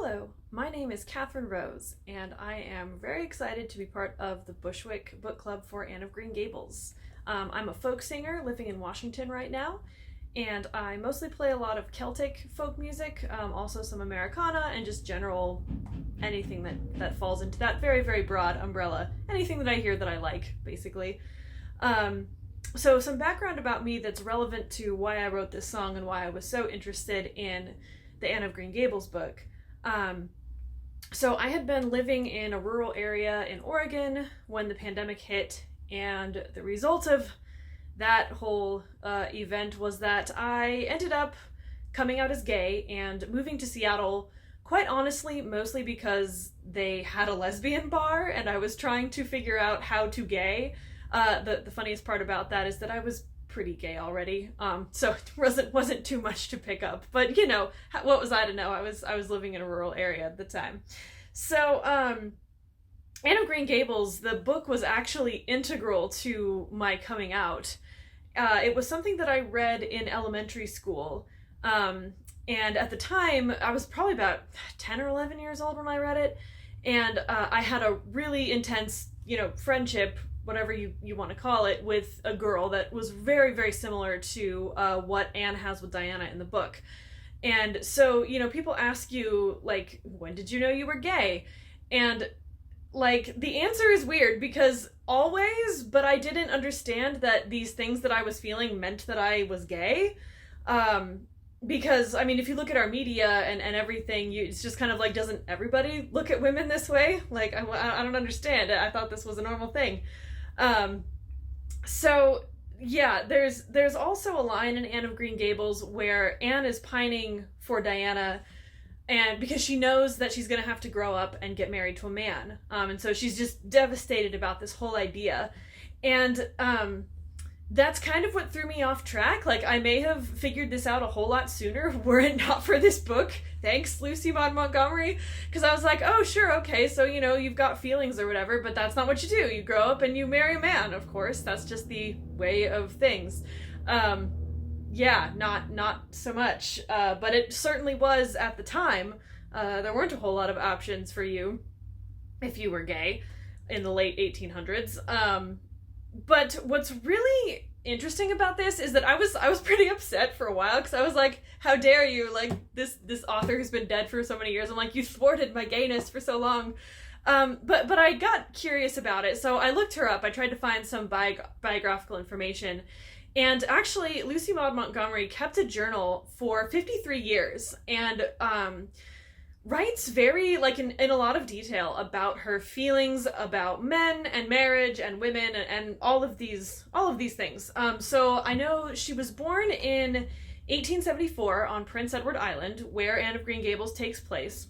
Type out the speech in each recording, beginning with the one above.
Hello, my name is Catherine Rose, and I am very excited to be part of the Bushwick book club for Anne of Green Gables. I'm a folk singer living in Washington right now, and I mostly play a lot of Celtic folk music, also some Americana, and just general anything that falls into that very, very broad umbrella. Anything that I hear that I like, basically. So some background about me that's relevant to why I wrote this song and why I was so interested in the Anne of Green Gables book. So I had been living in a rural area in Oregon when the pandemic hit, and the result of that whole event was that I ended up coming out as gay and moving to Seattle, quite honestly, mostly because they had a lesbian bar and I was trying to figure out how to gay. The funniest part about that is that I was pretty gay already, so it wasn't too much to pick up, but you know, what was I to know? I was living in a rural area at the time. So Anne of Green Gables, the book, was actually integral to my coming out. It was something that I read in elementary school, and at the time I was probably about 10 or 11 years old when I read it, and I had a really intense, friendship, whatever you want to call it, with a girl that was very, very similar to what Anne has with Diana in the book. And so, people ask you, like, when did you know you were gay? And, like, the answer is weird because always, but I didn't understand that these things that I was feeling meant that I was gay. Because, I mean, if you look at our media and everything, it's just kind of like, doesn't everybody look at women this way? Like, I don't understand. I thought this was a normal thing. So yeah, there's also a line in Anne of Green Gables where Anne is pining for Diana, and because she knows that she's gonna have to grow up and get married to a man. And so she's just devastated about this whole idea. And that's kind of what threw me off track. Like, I may have figured this out a whole lot sooner were it not for this book. Thanks, Lucy Maud Montgomery. Because I was like, oh, sure, okay, so, you've got feelings or whatever, but that's not what you do. You grow up and you marry a man, of course. That's just the way of things. Yeah, not so much. But it certainly was at the time. There weren't a whole lot of options for you if you were gay in the late 1800s. But what's really interesting about this is that I was pretty upset for a while because I was like, how dare you, like, this author who's been dead for so many years. I'm like, you thwarted my gayness for so long. But I got curious about it, so I looked her up. I tried to find some biographical information, and actually Lucy Maud Montgomery kept a journal for 53 years and writes very, like, in a lot of detail about her feelings about men and marriage and women and all of these things. So I know she was born in 1874 on Prince Edward Island, where Anne of Green Gables takes place.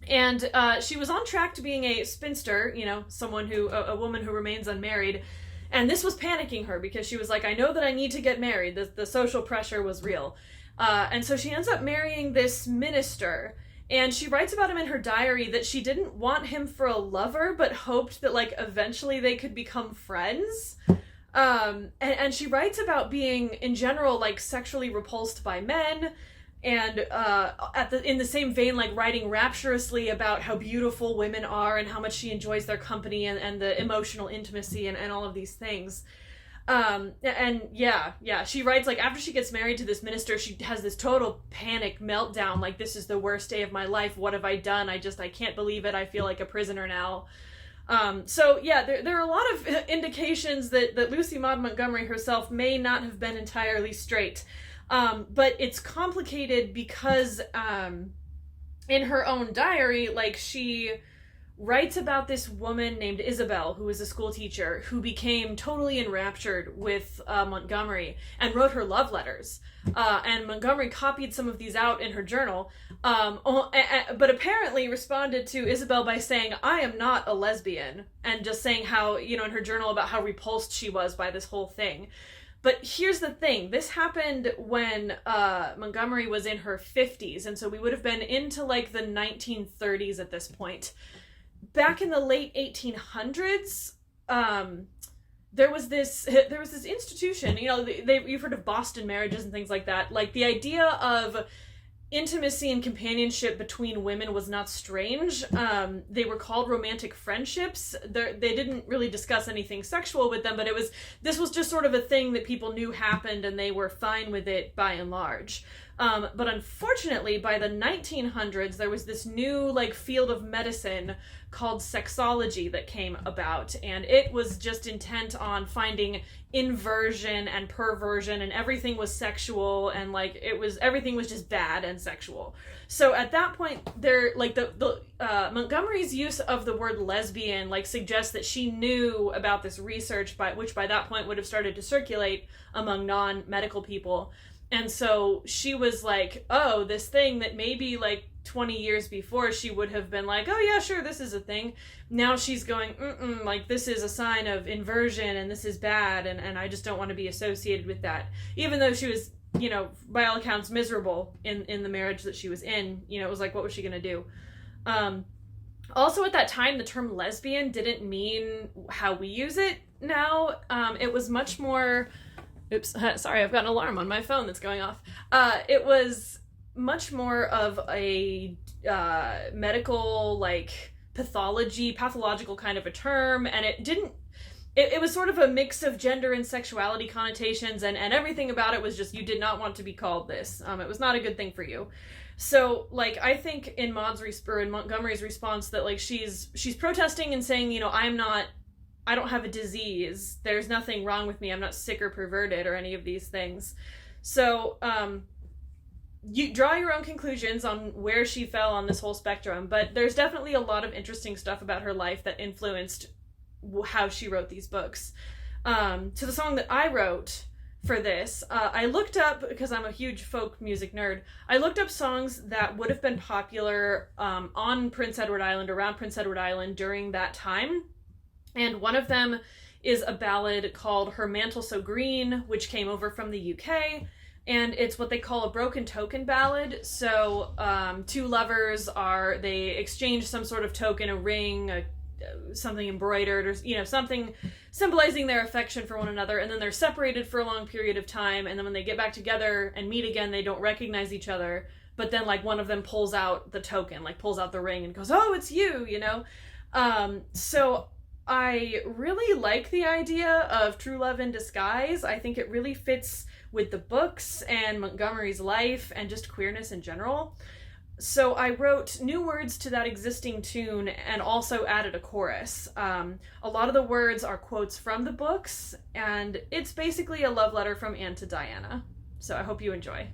And she was on track to being a spinster, a woman who remains unmarried. And this was panicking her because she was like, I know that I need to get married. The social pressure was real. And so she ends up marrying this minister. And she writes about him in her diary that she didn't want him for a lover, but hoped that, like, eventually they could become friends. And she writes about being, in general, like, sexually repulsed by men, and in the same vein, like, writing rapturously about how beautiful women are and how much she enjoys their company and the emotional intimacy and all of these things. And yeah, she writes, like, after she gets married to this minister, she has this total panic meltdown, like, this is the worst day of my life, what have I done, I can't believe it, I feel like a prisoner now. So yeah, there are a lot of indications that Lucy Maud Montgomery herself may not have been entirely straight, but it's complicated because in her own diary, like, she writes about this woman named Isabel, who was a school teacher, who became totally enraptured with Montgomery and wrote her love letters. And Montgomery copied some of these out in her journal, but apparently responded to Isabel by saying, I am not a lesbian, and just saying how, in her journal about how repulsed she was by this whole thing. But here's the thing, this happened when Montgomery was in her 50s, and so we would have been into, like, the 1930s at this point. Back in the late 1800s, there was this institution, you've heard of Boston marriages and things like that. Like, the idea of intimacy and companionship between women was not strange. They were called romantic friendships. They didn't really discuss anything sexual with them, but this was just sort of a thing that people knew happened, and they were fine with it by and large. But unfortunately, by the 1900s, there was this new field of medicine called sexology that came about, and it was just intent on finding inversion and perversion, and everything was sexual, and everything was just bad and sexual. So at that point, Montgomery's use of the word lesbian suggests that she knew about this research, which by that point would have started to circulate among non-medical people. And so she was like, oh, this thing that maybe 20 years before she would have been like, oh yeah, sure, this is a thing. Now she's going, this is a sign of inversion, and this is bad, and I just don't want to be associated with that. Even though she was, by all accounts, miserable in the marriage that she was in. It was like, what was she going to do? Also at that time, the term lesbian didn't mean how we use it now. It was much more... Oops, sorry, I've got an alarm on my phone that's going off. It was much more of a medical, pathological kind of a term, and it was sort of a mix of gender and sexuality connotations, and everything about it was just, you did not want to be called this. It was not a good thing for you. So, I think in Montgomery's response that, she's protesting and saying, I don't have a disease. There's nothing wrong with me. I'm not sick or perverted or any of these things. So, you draw your own conclusions on where she fell on this whole spectrum, but there's definitely a lot of interesting stuff about her life that influenced how she wrote these books. To the song that I wrote for this, I looked up, because I'm a huge folk music nerd, I looked up songs that would have been popular on Prince Edward Island, around Prince Edward Island during that time. And one of them is a ballad called Her Mantle So Green, which came over from the UK. And it's what they call a broken token ballad. So two lovers they exchange some sort of token, a ring, something embroidered, or something symbolizing their affection for one another, and then they're separated for a long period of time, and then when they get back together and meet again, they don't recognize each other, but then one of them pulls out the token, pulls out the ring and goes, oh, it's you, So I really like the idea of true love in disguise. I think it really fits with the books and Montgomery's life and just queerness in general. So I wrote new words to that existing tune and also added a chorus. A lot of the words are quotes from the books, and it's basically a love letter from Anne to Diana. So I hope you enjoy.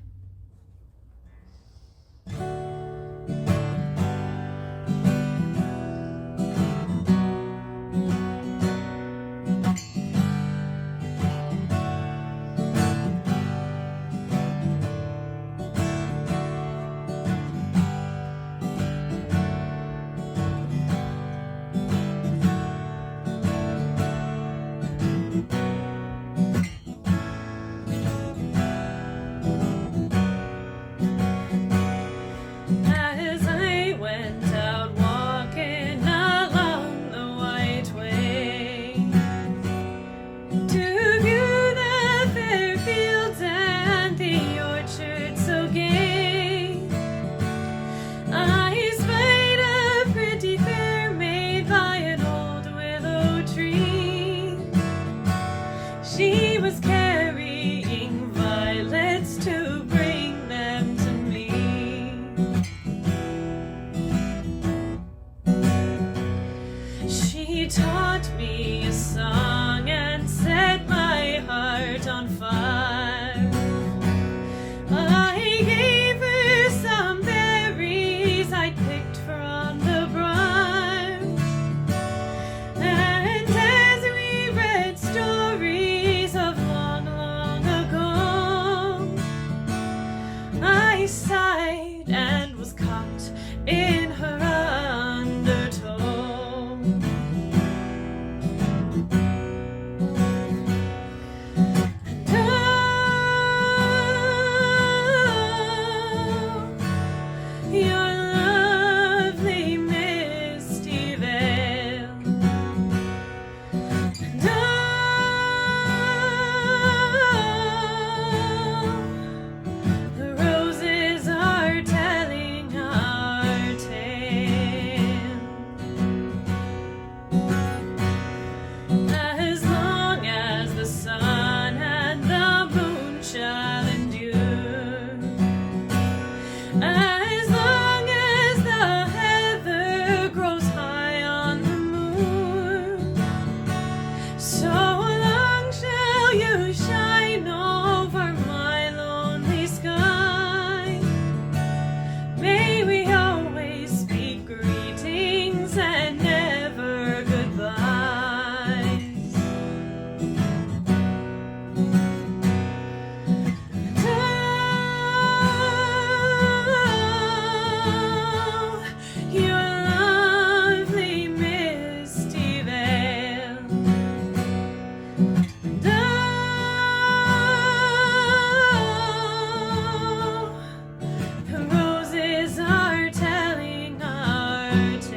her tale.